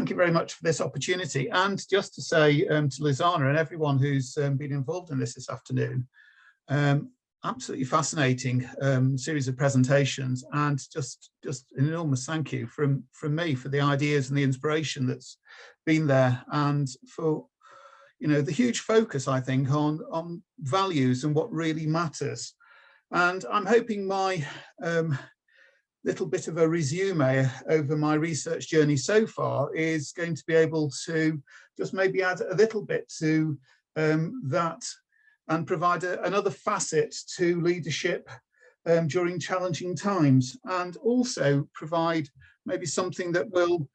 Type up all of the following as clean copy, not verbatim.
thank you very much for this opportunity. And just to say to Lizana and everyone who's been involved in this afternoon, absolutely fascinating series of presentations, and just an enormous thank you from me for the ideas and the inspiration that's been there, and for the huge focus, I think, on values and what really matters. And I'm hoping my little bit of a resume over my research journey so far is going to be able to just maybe add a little bit to that, and provide another facet to leadership during challenging times, and also provide maybe something that will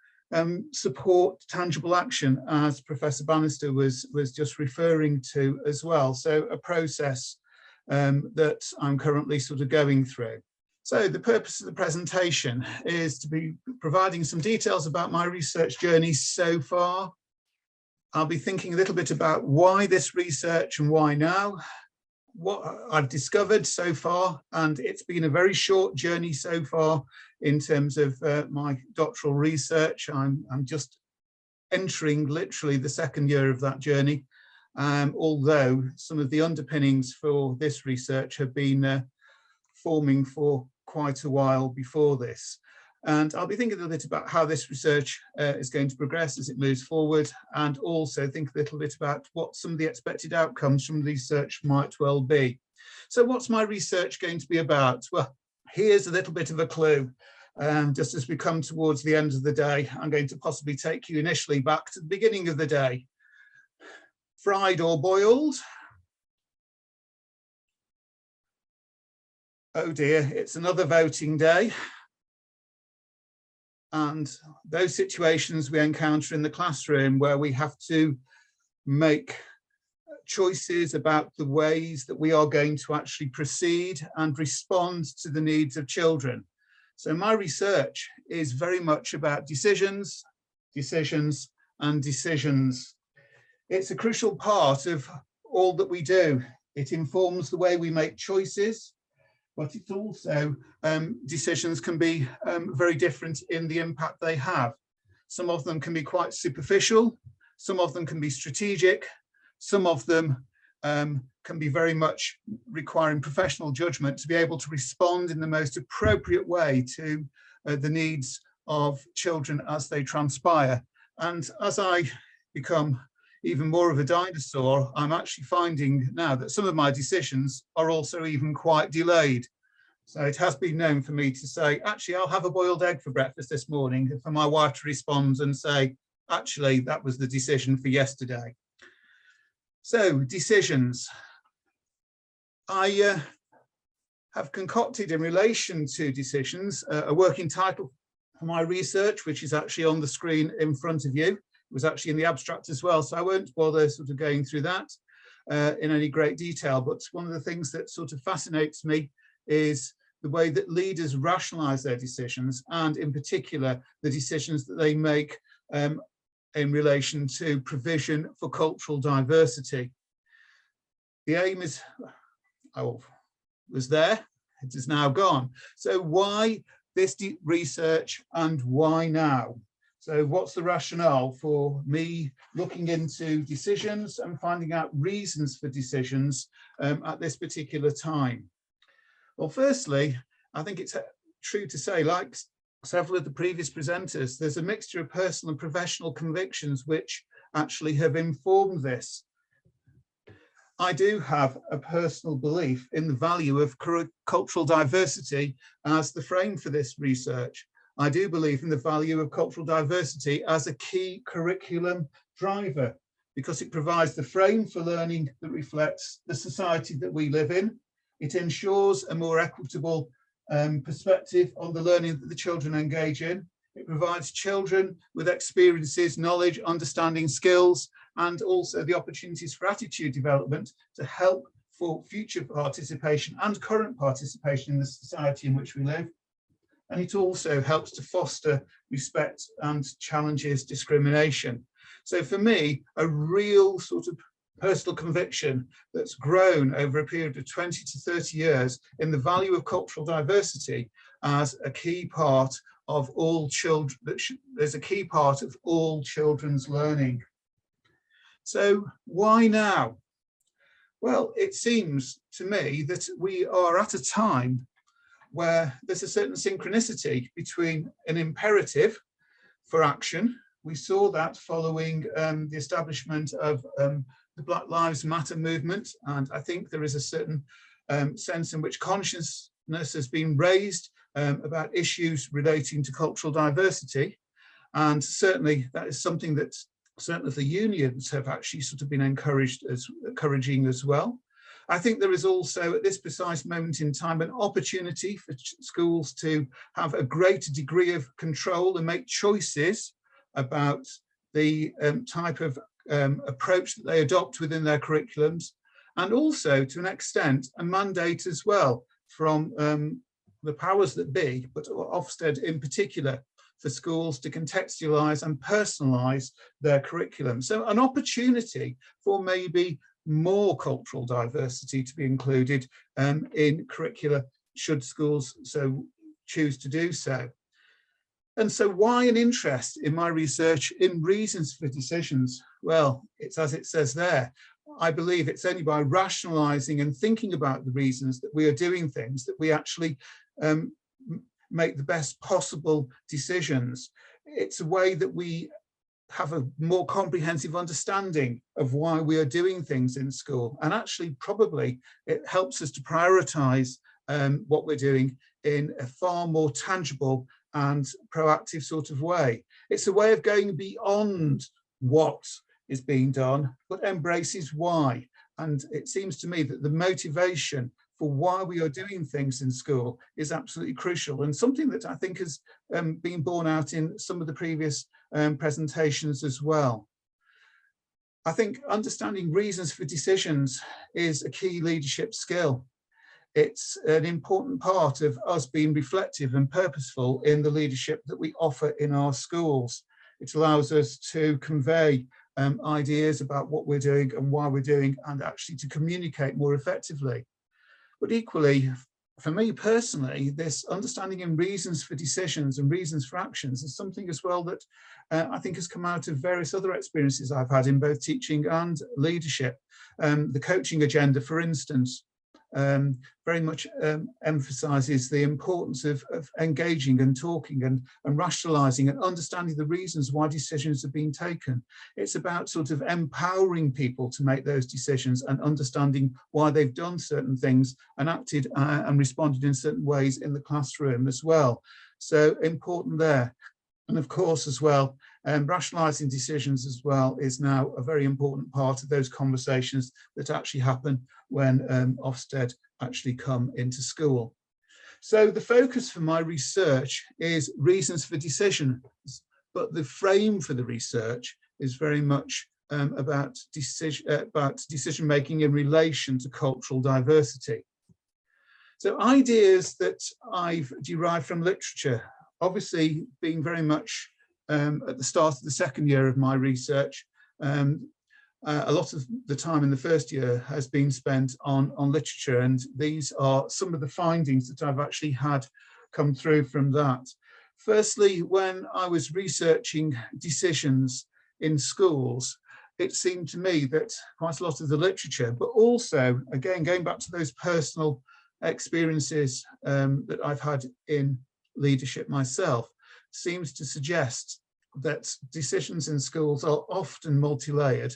support tangible action, as Professor Bannister was just referring to as well. So a process that I'm currently sort of going through. So the purpose of the presentation is to be providing some details about my research journey so far. I'll be thinking a little bit about why this research and why now, what I've discovered so far, and it's been a very short journey so far in terms of my doctoral research. I'm just entering literally the second year of that journey, although some of the underpinnings for this research have been forming for quite a while before this. And I'll be thinking a little bit about how this research is going to progress as it moves forward, and also think a little bit about what some of the expected outcomes from research might well be. So what's my research going to be about? Well, here's a little bit of a clue. Just as we come towards the end of the day, I'm going to possibly take you initially back to the beginning of the day. Fried or boiled? Oh dear, it's another voting day. And those situations we encounter in the classroom where we have to make choices about the ways that we are going to actually proceed and respond to the needs of children. So my research is very much about decisions, decisions, and decisions. It's a crucial part of all that we do. It informs the way we make choices, but it's also, decisions can be very different in the impact they have. Some of them can be quite superficial, some of them can be strategic, some of them can be very much requiring professional judgment to be able to respond in the most appropriate way to the needs of children as they transpire. And as I become even more of a dinosaur, I'm actually finding now that some of my decisions are also even quite delayed. So it has been known for me to say, actually, I'll have a boiled egg for breakfast this morning, and for my wife to respond and say, actually, that was the decision for yesterday. So decisions. I have concocted in relation to decisions a working title for my research, which is actually on the screen in front of you. It was actually in the abstract as well, so I won't bother sort of going through that in any great detail. But one of the things that sort of fascinates me is the way that leaders rationalise their decisions, and in particular, the decisions that they make in relation to provision for cultural diversity. The aim is, was there, it is now gone. So why this research and why now? So what's the rationale for me looking into decisions and finding out reasons for decisions at this particular time? Well, firstly, I think it's true to say, like several of the previous presenters, there's a mixture of personal and professional convictions which actually have informed this. I do have a personal belief in the value of cultural diversity as the frame for this research. I do believe in the value of cultural diversity as a key curriculum driver, because it provides the frame for learning that reflects the society that we live in. It ensures a more equitable perspective on the learning that the children engage in. It provides children with experiences, knowledge, understanding, skills, and also the opportunities for attitude development to help for future participation and current participation in the society in which we live. And it also helps to foster respect and challenges discrimination. So for me, a real sort of personal conviction that's grown over a period of 20 to 30 years in the value of cultural diversity as a key part of all children, there's a key part of all children's learning. So why now? Well, it seems to me that we are at a time where there's a certain synchronicity between an imperative for action. We saw that following the establishment of the Black Lives Matter movement, and I think there is a certain sense in which consciousness has been raised about issues relating to cultural diversity, and certainly that is something that certainly the unions have actually sort of been encouraging as well. I think there is also at this precise moment in time an opportunity for schools to have a greater degree of control and make choices about the type of approach that they adopt within their curriculums, and also to an extent a mandate as well from the powers that be, but Ofsted in particular, for schools to contextualise and personalise their curriculum. So an opportunity for maybe more cultural diversity to be included in curricula, should schools so choose to do so. And so why an interest in my research in reasons for decisions? Well, it's as it says there. I believe it's only by rationalising and thinking about the reasons that we are doing things that we actually make the best possible decisions. It's a way that we have a more comprehensive understanding of why we are doing things in school. And actually, probably, it helps us to prioritise what we're doing in a far more tangible and proactive sort of way. It's a way of going beyond what is being done, but embraces why. And it seems to me that the motivation for why we are doing things in school is absolutely crucial, and something that I think has been borne out in some of the previous presentations as well. I think understanding reasons for decisions is a key leadership skill. It's an important part of us being reflective and purposeful in the leadership that we offer in our schools. It allows us to convey ideas about what we're doing and why we're doing, and actually to communicate more effectively. But equally, for me personally, this understanding in reasons for decisions and reasons for actions is something as well that I think has come out of various other experiences I've had in both teaching and leadership. The coaching agenda, for instance, very much emphasises the importance of engaging and talking and rationalising and understanding the reasons why decisions have been taken. It's about sort of empowering people to make those decisions and understanding why they've done certain things and acted and responded in certain ways in the classroom as well. So important there. And of course, as well, rationalising decisions as well is now a very important part of those conversations that actually happen when Ofsted actually come into school. So the focus for my research is reasons for decision, but the frame for the research is very much about decision making in relation to cultural diversity. So ideas that I've derived from literature, obviously being very much at the start of the second year of my research, a lot of the time in the first year has been spent on literature, and these are some of the findings that I've actually had come through from that. Firstly, when I was researching decisions in schools, it seemed to me that quite a lot of the literature, but also, again, going back to those personal experiences that I've had in leadership myself, seems to suggest that decisions in schools are often multi-layered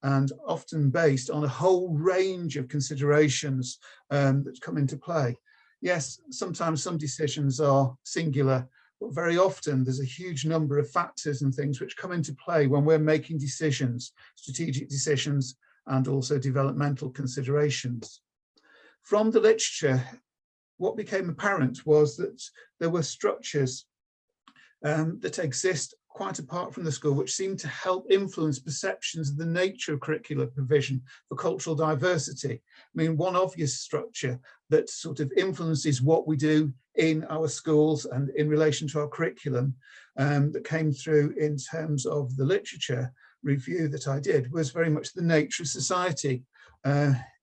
and often based on a whole range of considerations that come into play. Yes, sometimes some decisions are singular, but very often there's a huge number of factors and things which come into play when we're making decisions, strategic decisions, and also developmental considerations. From the literature, what became apparent was that there were structures that exist quite apart from the school, which seem to help influence perceptions of the nature of curricular provision for cultural diversity. I mean, one obvious structure that sort of influences what we do in our schools and in relation to our curriculum that came through in terms of the literature review that I did was very much the nature of society.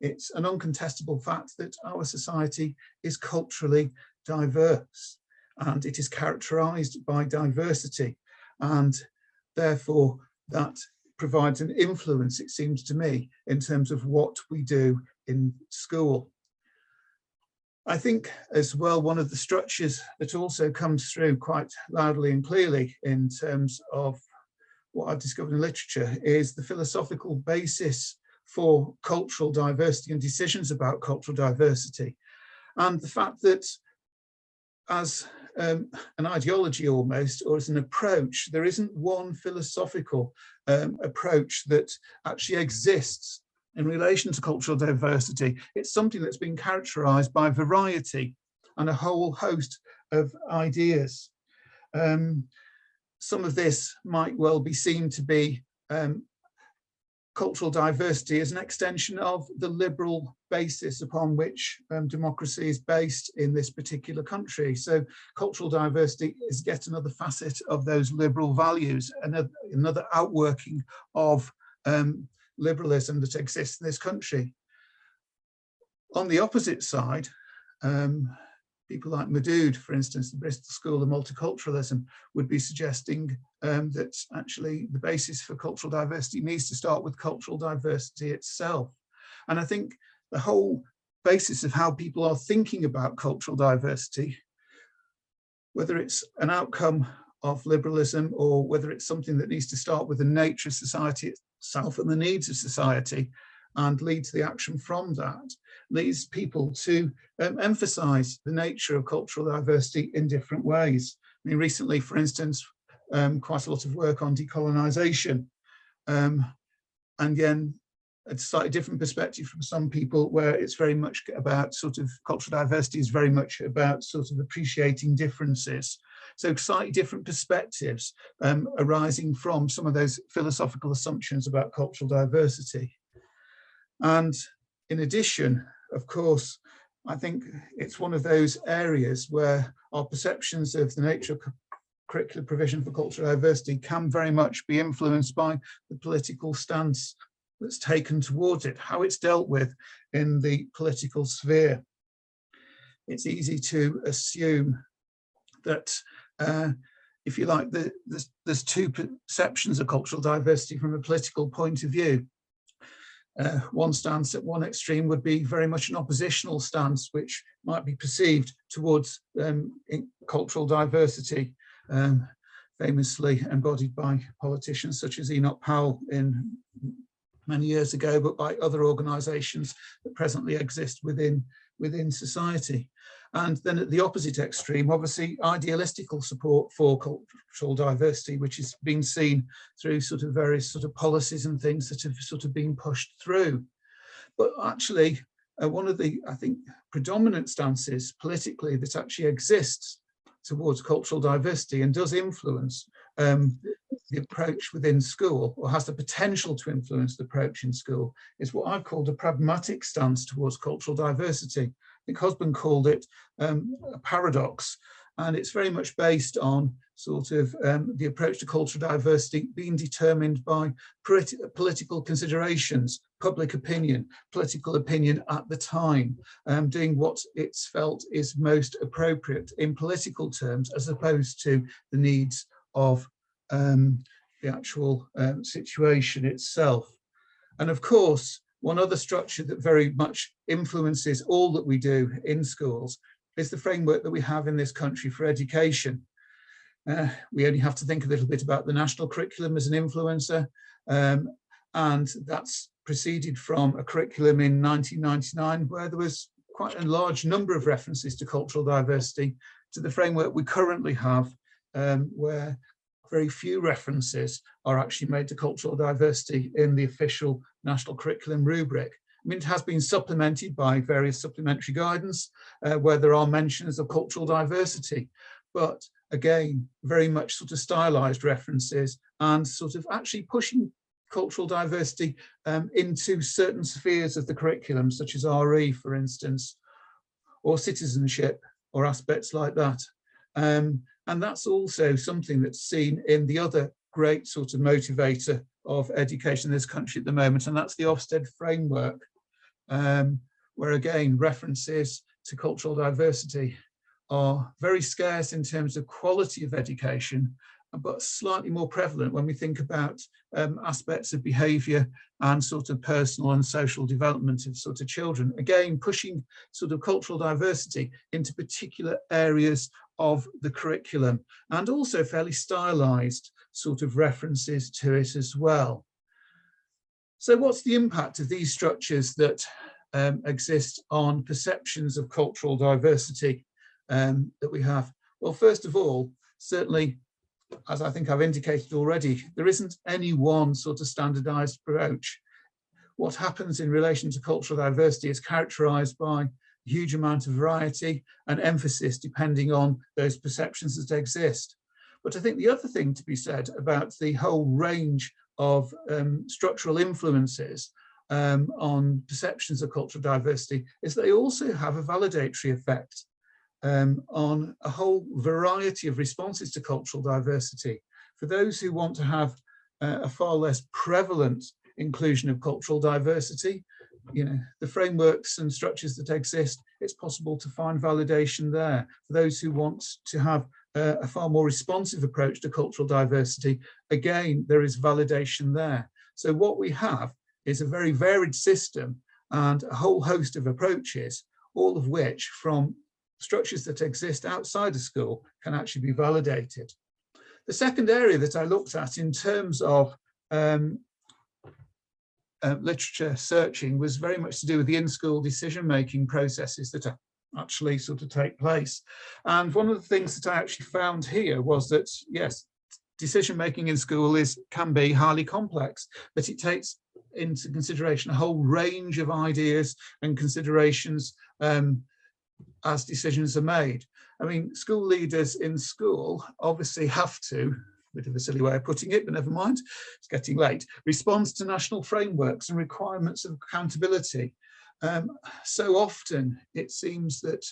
It's an uncontestable fact that our society is culturally diverse. and it is characterized by diversity, and therefore that provides an influence, it seems to me, in terms of what we do in school. I think as well, one of the structures that also comes through quite loudly and clearly in terms of what I've discovered in literature is the philosophical basis for cultural diversity and decisions about cultural diversity. And the fact that as an ideology almost, or as an approach, there isn't one philosophical approach that actually exists in relation to cultural diversity. It's something that's been characterized by variety and a whole host of ideas. Some of this might well be seen to be cultural diversity as an extension of the liberal basis upon which democracy is based in this particular country. So cultural diversity is yet another facet of those liberal values, another outworking of liberalism that exists in this country. On the opposite side, people like Madood, for instance, the Bristol School of Multiculturalism, would be suggesting that actually the basis for cultural diversity needs to start with cultural diversity itself. And I think the whole basis of how people are thinking about cultural diversity, whether it's an outcome of liberalism or whether it's something that needs to start with the nature of society itself and the needs of society and lead to the action from that, leads people to emphasize the nature of cultural diversity in different ways. I mean, recently, for instance, quite a lot of work on decolonization. And again, a slightly different perspective from some people, where it's very much about sort of cultural diversity is very much about sort of appreciating differences. So slightly different perspectives arising from some of those philosophical assumptions about cultural diversity. And in addition, of course, I think it's one of those areas where our perceptions of the nature of curricular provision for cultural diversity can very much be influenced by the political stance that's taken towards it, how it's dealt with in the political sphere. It's easy to assume that, if you like, there's two perceptions of cultural diversity from a political point of view. One stance at one extreme would be very much an oppositional stance, which might be perceived towards cultural diversity, famously embodied by politicians such as Enoch Powell in many years ago, but by other organisations that presently exist within society. And then at the opposite extreme, obviously, idealistical support for cultural diversity, which is being seen through sort of various sort of policies and things that have sort of been pushed through. But actually, one of the, I think, predominant stances politically that actually exists towards cultural diversity and does influence the approach within school, or has the potential to influence the approach in school, is what I've called a pragmatic stance towards cultural diversity. I think Husband called it a paradox, and it's very much based on sort of the approach to cultural diversity being determined by political considerations, public opinion, political opinion at the time, doing what it's felt is most appropriate in political terms, as opposed to the needs of the actual situation itself. And of course, one other structure that very much influences all that we do in schools is the framework that we have in this country for education. We only have to think a little bit about the national curriculum as an influencer, and that's proceeded from a curriculum in 1999 where there was quite a large number of references to cultural diversity, to the framework we currently have, where very few references are actually made to cultural diversity in the official national curriculum rubric. I mean, it has been supplemented by various supplementary guidance where there are mentions of cultural diversity, but again, very much sort of stylized references and sort of actually pushing cultural diversity into certain spheres of the curriculum, such as RE, for instance, or citizenship, or aspects like that. And that's also something that's seen in the other great sort of motivator of education in this country at the moment, and that's the Ofsted framework, where again, references to cultural diversity are very scarce in terms of quality of education, but slightly more prevalent when we think about aspects of behaviour and sort of personal and social development of sort of children. Again, pushing sort of cultural diversity into particular areas of the curriculum, and also fairly stylised sort of references to it as well. So what's the impact of these structures that exist on perceptions of cultural diversity that we have? Well, first of all, certainly, as I think I've indicated already, there isn't any one sort of standardized approach. What happens in relation to cultural diversity is characterized by a huge amount of variety and emphasis depending on those perceptions that exist. But I think the other thing to be said about the whole range of structural influences on perceptions of cultural diversity is they also have a validatory effect on a whole variety of responses to cultural diversity. For those who want to have a far less prevalent inclusion of cultural diversity, you know, the frameworks and structures that exist, it's possible to find validation there. For those who want to have a far more responsive approach to cultural diversity, again, there is validation there. So what we have is a very varied system and a whole host of approaches, all of which from structures that exist outside of school can actually be validated. The second area that I looked at in terms of literature searching was very much to do with the in-school decision-making processes that actually sort of take place. And one of the things that I actually found here was that, yes, decision-making in school can be highly complex, but it takes into consideration a whole range of ideas and considerations as decisions are made. I mean, school leaders in school obviously have to, a bit of a silly way of putting it, but never mind, it's getting late, responds to national frameworks and requirements of accountability. So often it seems that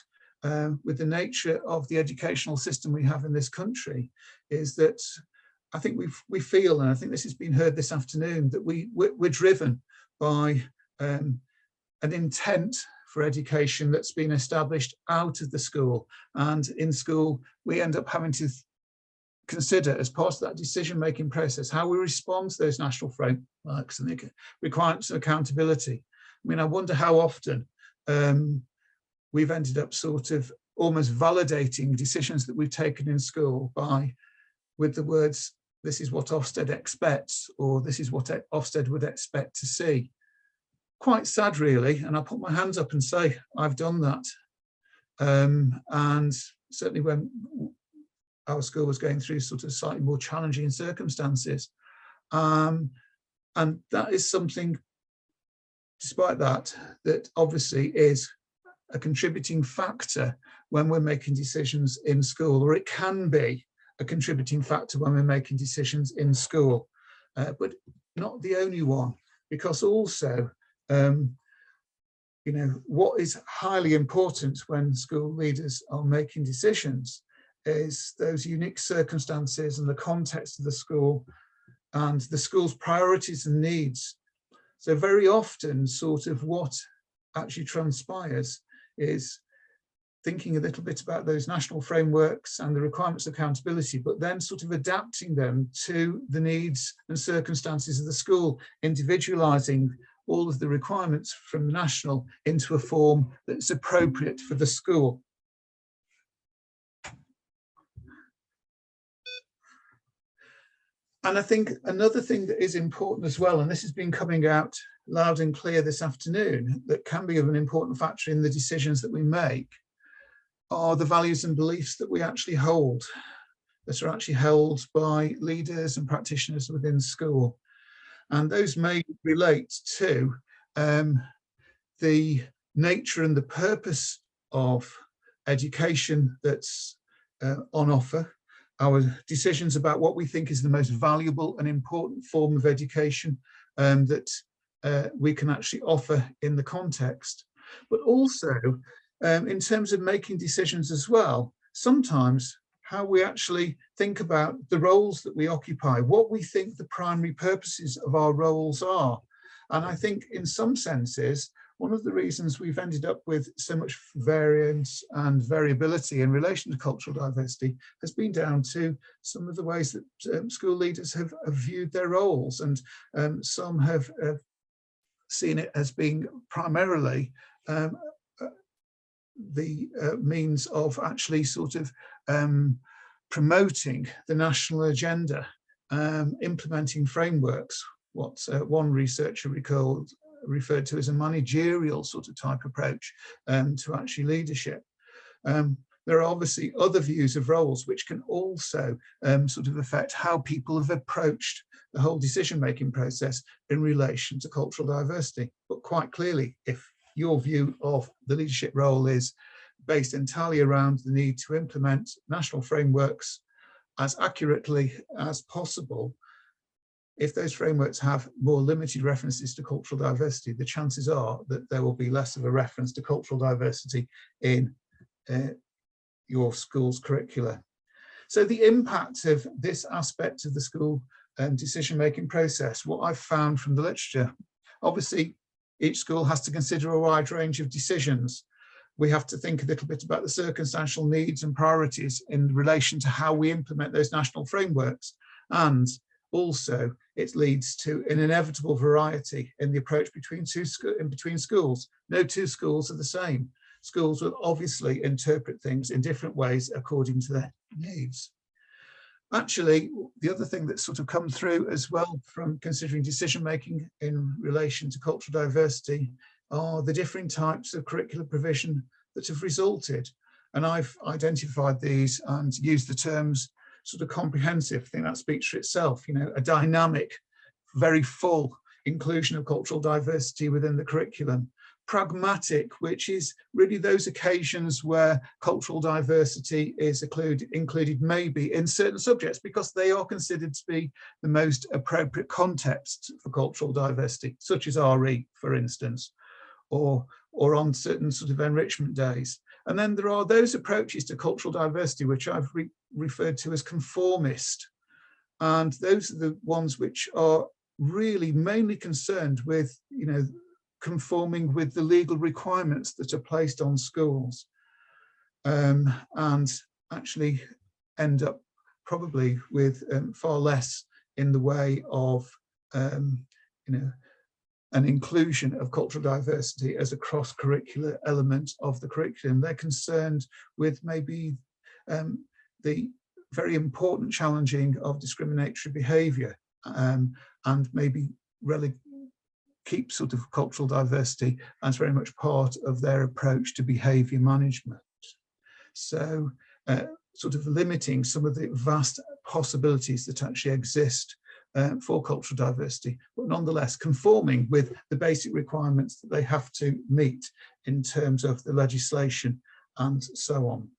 with the nature of the educational system we have in this country is that I think we feel, and I think this has been heard this afternoon, that we're driven by an intent for education that's been established out of the school, and in school we end up having to consider as part of that decision-making process how we respond to those national frameworks and the requirements of accountability. I mean, I wonder how often we've ended up sort of almost validating decisions that we've taken in school with the words, this is what Ofsted expects, or this is what Ofsted would expect to see. Quite sad, really, and I'll put my hands up and say I've done that. And certainly when our school was going through sort of slightly more challenging circumstances. And that is something, despite that obviously is a contributing factor when we're making decisions in school, or it can be a contributing factor when we're making decisions in school, but not the only one, because also, you know, what is highly important when school leaders are making decisions is those unique circumstances and the context of the school and the school's priorities and needs. So very often sort of what actually transpires is thinking a little bit about those national frameworks and the requirements of accountability, but then sort of adapting them to the needs and circumstances of the school, individualizing all of the requirements from the national into a form that's appropriate for the school. And I think another thing that is important as well, and this has been coming out loud and clear this afternoon, that can be of an important factor in the decisions that we make, are the values and beliefs that we actually hold, that are actually held by leaders and practitioners within school. And those may relate to the nature and the purpose of education that's on offer, our decisions about what we think is the most valuable and important form of education that we can actually offer in the context. But also, in terms of making decisions as well, sometimes how we actually think about the roles that we occupy, what we think the primary purposes of our roles are. And I think in some senses, one of the reasons we've ended up with so much variance and variability in relation to cultural diversity has been down to some of the ways that school leaders have viewed their roles, and some have seen it as being primarily the means of actually sort of promoting the national agenda, implementing frameworks, what one researcher referred to as a managerial sort of type approach to actually leadership. There are obviously other views of roles which can also sort of affect how people have approached the whole decision-making process in relation to cultural diversity. But quite clearly, if your view of the leadership role is based entirely around the need to implement national frameworks as accurately as possible, if those frameworks have more limited references to cultural diversity, the chances are that there will be less of a reference to cultural diversity in your school's curricula. So the impact of this aspect of the school decision-making process, what I've found from the literature, obviously each school has to consider a wide range of decisions. We have to think a little bit about the circumstantial needs and priorities in relation to how we implement those national frameworks. And also it leads to an inevitable variety in the approach between schools. No two schools are the same. Schools will obviously interpret things in different ways according to their needs. Actually, the other thing that's sort of come through as well from considering decision-making in relation to cultural diversity are the different types of curricular provision that have resulted. And I've identified these and used the terms sort of comprehensive. I think that speaks for itself, you know, a dynamic, very full inclusion of cultural diversity within the curriculum. Pragmatic, which is really those occasions where cultural diversity is included maybe in certain subjects because they are considered to be the most appropriate context for cultural diversity, such as RE, for instance, or on certain sort of enrichment days. And then there are those approaches to cultural diversity which I've referred to as conformist. And those are the ones which are really mainly concerned with, you know, conforming with the legal requirements that are placed on schools, and actually end up probably with far less in the way of you know, an inclusion of cultural diversity as a cross-curricular element of the curriculum. They're concerned with maybe the very important challenging of discriminatory behaviour, and maybe really keep sort of cultural diversity as very much part of their approach to behaviour management. So sort of limiting some of the vast possibilities that actually exist for cultural diversity, but nonetheless conforming with the basic requirements that they have to meet in terms of the legislation and so on.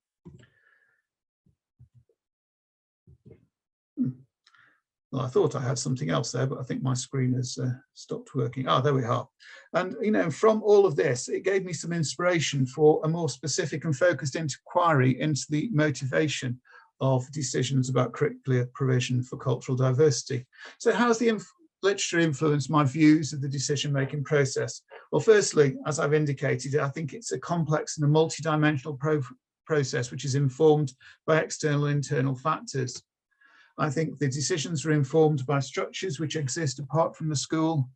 Well, I thought I had something else there, but I think my screen has stopped working. Ah, there we are. And, you know, from all of this, it gave me some inspiration for a more specific and focused inquiry into the motivation of decisions about curricular provision for cultural diversity. So how's the literature influenced my views of the decision-making process? Well, firstly, as I've indicated, I think it's a complex and a multi-dimensional process which is informed by external and internal factors. I think the decisions are informed by structures which exist apart from the school,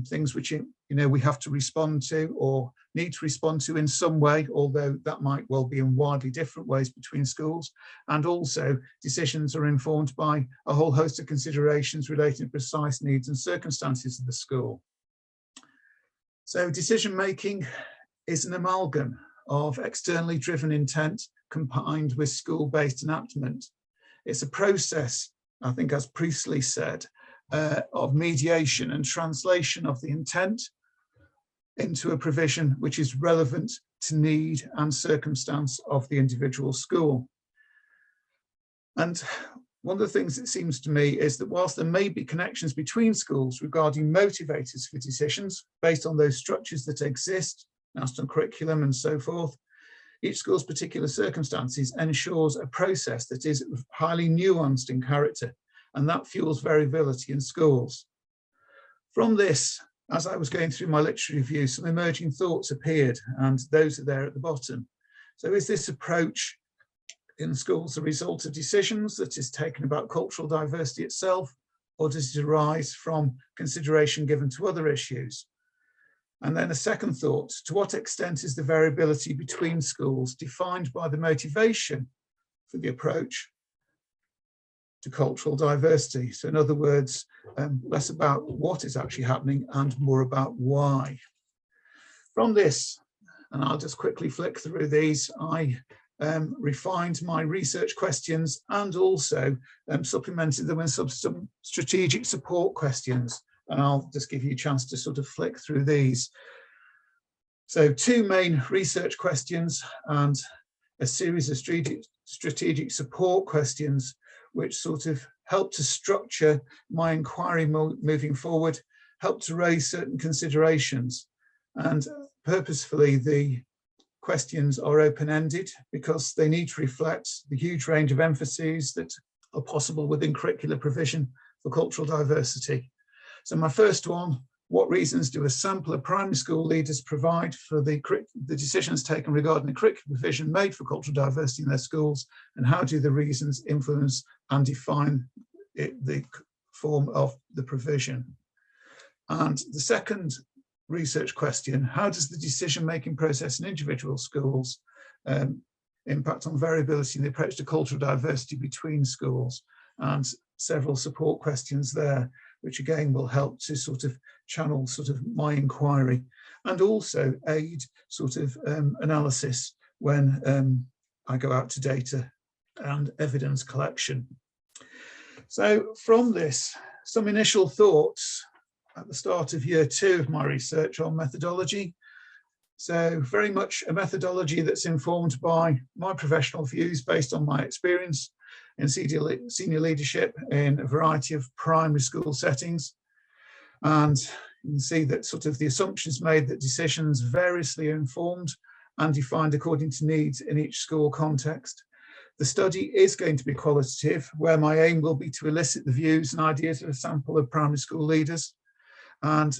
things which, you know, we have to respond to or need to respond to in some way, although that might well be in widely different ways between schools. And also decisions are informed by a whole host of considerations relating to precise needs and circumstances of the school. So decision-making is an amalgam of externally driven intent combined with school-based enactment. It's a process, I think, as Priestley said, of mediation and translation of the intent into a provision which is relevant to need and circumstance of the individual school. And one of the things it seems to me is that whilst there may be connections between schools regarding motivators for decisions based on those structures that exist, national curriculum and so forth, each school's particular circumstances ensures a process that is highly nuanced in character, and that fuels variability in schools. From this, as I was going through my literary review, some emerging thoughts appeared, and those are there at the bottom. So is this approach in schools a result of decisions that is taken about cultural diversity itself, or does it arise from consideration given to other issues? And then a second thought, to what extent is the variability between schools defined by the motivation for the approach to cultural diversity? So in other words, less about what is actually happening and more about why. From this, and I'll just quickly flick through these, I refined my research questions and also supplemented them with some strategic support questions. And I'll just give you a chance to sort of flick through these. So 2 main research questions and a series of strategic support questions, which sort of help to structure my inquiry moving forward, help to raise certain considerations. And purposefully, the questions are open-ended because they need to reflect the huge range of emphases that are possible within curricular provision for cultural diversity. So my first one, what reasons do a sample of primary school leaders provide for the decisions taken regarding the curricular provision made for cultural diversity in their schools, and how do the reasons influence and define the form of the provision? And the second research question, how does the decision-making process in individual schools impact on variability in the approach to cultural diversity between schools? And several support questions there, which again will help to sort of channel sort of my inquiry and also aid sort of analysis when I go out to data and evidence collection. So from this, some initial thoughts at the start of year 2 of my research on methodology. So very much a methodology that's informed by my professional views based on my experience in senior leadership in a variety of primary school settings. And you can see that sort of the assumptions made that decisions variously informed and defined according to needs in each school context. The study is going to be qualitative, where my aim will be to elicit the views and ideas of a sample of primary school leaders, and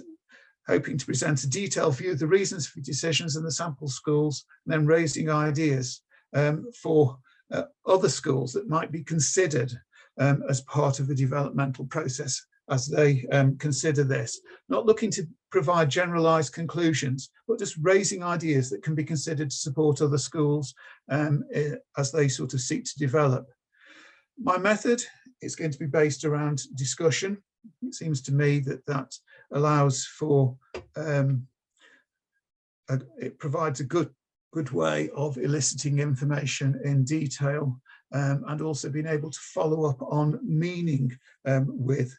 hoping to present a detailed view of the reasons for decisions in the sample schools, and then raising ideas for other schools that might be considered as part of the developmental process as they consider this. Not looking to provide generalised conclusions, but just raising ideas that can be considered to support other schools as they sort of seek to develop. My method is going to be based around discussion. It seems to me that that allows for, it provides a good way of eliciting information in detail and also being able to follow up on meaning with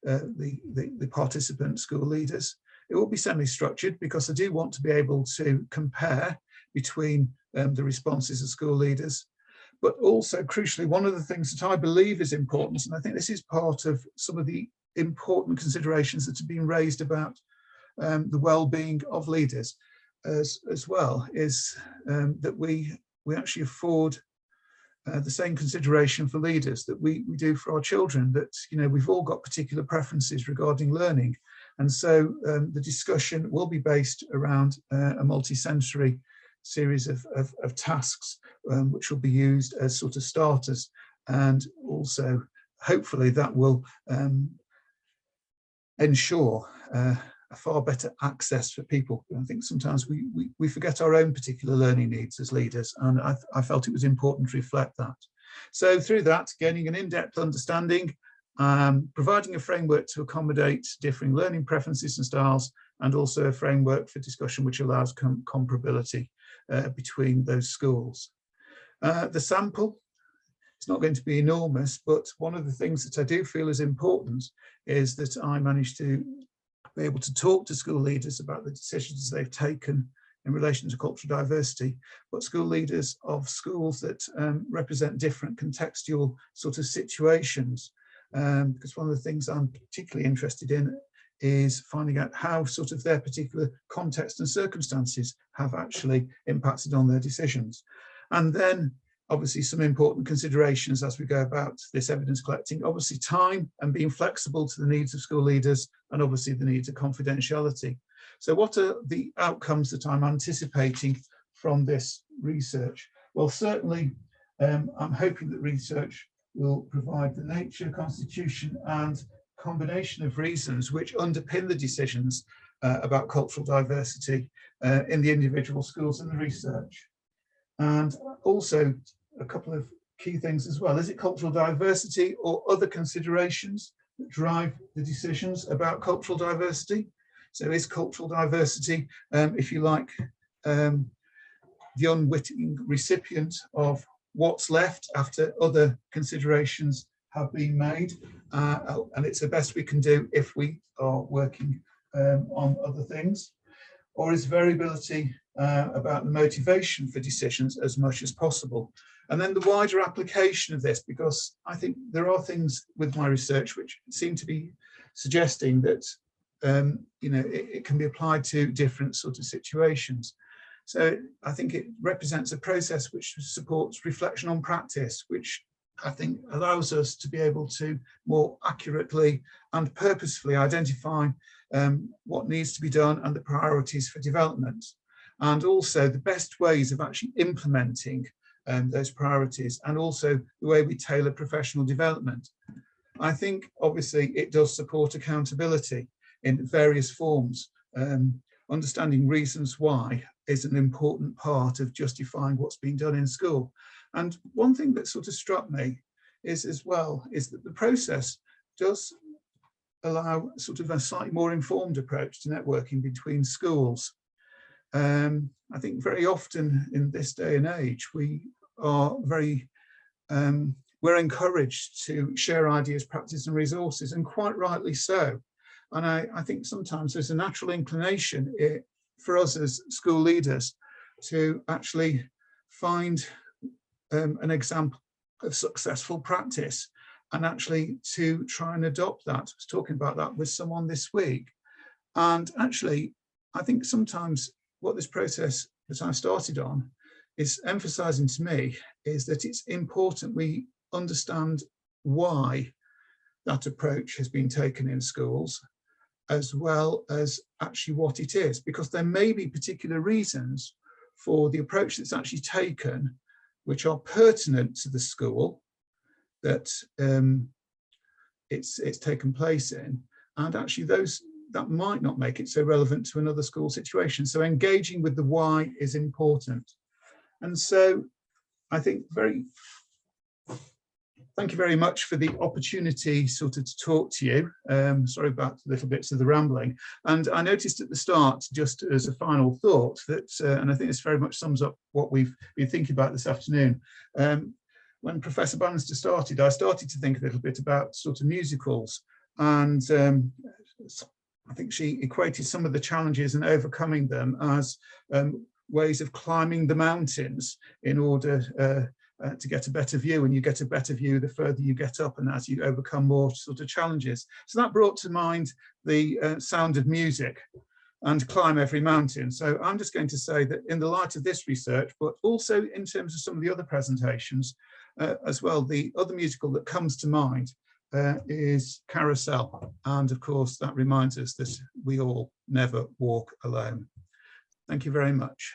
the participant school leaders. It will be semi-structured because I do want to be able to compare between the responses of school leaders. But also, crucially, one of the things that I believe is important, and I think this is part of some of the important considerations that have been raised about the well-being of leaders as well, is that we actually afford the same consideration for leaders that we do for our children, that, you know, we've all got particular preferences regarding learning. And so the discussion will be based around a multi-sensory series of tasks, which will be used as sort of starters. And also, hopefully, that will ensure a far better access for people. I think sometimes we forget our own particular learning needs as leaders, and I felt it was important to reflect that. So through that, gaining an in-depth understanding, providing a framework to accommodate differing learning preferences and styles, and also a framework for discussion which allows comparability between those schools. The sample, it's not going to be enormous, but one of the things that I do feel is important is that I managed to be able to talk to school leaders about the decisions they've taken in relation to cultural diversity, but school leaders of schools that represent different contextual sort of situations. Because one of the things I'm particularly interested in is finding out how sort of their particular context and circumstances have actually impacted on their decisions. And then obviously some important considerations as we go about this evidence collecting, obviously time and being flexible to the needs of school leaders, and obviously the needs of confidentiality. So what are the outcomes that I'm anticipating from this research? Well, certainly I'm hoping that research will provide the nature, constitution and combination of reasons which underpin the decisions about cultural diversity in the individual schools and the research. And also a couple of key things as well. Is it cultural diversity or other considerations that drive the decisions about cultural diversity? So is cultural diversity, if you like, the unwitting recipient of what's left after other considerations have been made, and it's the best we can do if we are working on other things? Or is variability about the motivation for decisions as much as possible? And then the wider application of this, because I think there are things with my research which seem to be suggesting that it can be applied to different sort of situations. So I think it represents a process which supports reflection on practice, which I think allows us to be able to more accurately and purposefully identify what needs to be done and the priorities for development, and also the best ways of actually implementing those priorities, and also the way we tailor professional development. I think obviously it does support accountability in various forms. Understanding reasons why is an important part of justifying what's being done in school. And one thing that sort of struck me is that the process does allow sort of a slightly more informed approach to networking between schools. I think very often in this day and age, we are we're encouraged to share ideas, practice and resources, and quite rightly so. And I think sometimes there's a natural inclination for us as school leaders to actually find an example of successful practice and actually to try and adopt that. I was talking about that with someone this week. And actually, I think sometimes what this process that I started on is emphasizing to me is that it's important we understand why that approach has been taken in schools, as well as actually what it is, because there may be particular reasons for the approach that's actually taken, which are pertinent to the school that it's taken place in, and actually those that might not make it so relevant to another school situation. So engaging with the why is important. And so I think thank you very much for the opportunity sort of to talk to you. Sorry about little bits of the rambling. And I noticed at the start, just as a final thought, that, and I think this very much sums up what we've been thinking about this afternoon. When Professor Bannister started, I started to think a little bit about sort of musicals. And I think she equated some of the challenges and overcoming them as ways of climbing the mountains in order to get a better view, and you get a better view the further you get up and as you overcome more sort of challenges. So that brought to mind the sound of music and climb every mountain. So I'm just going to say that in the light of this research, but also in terms of some of the other presentations as well, the other musical that comes to mind is Carousel. And of course, that reminds us that we all never walk alone. Thank you very much.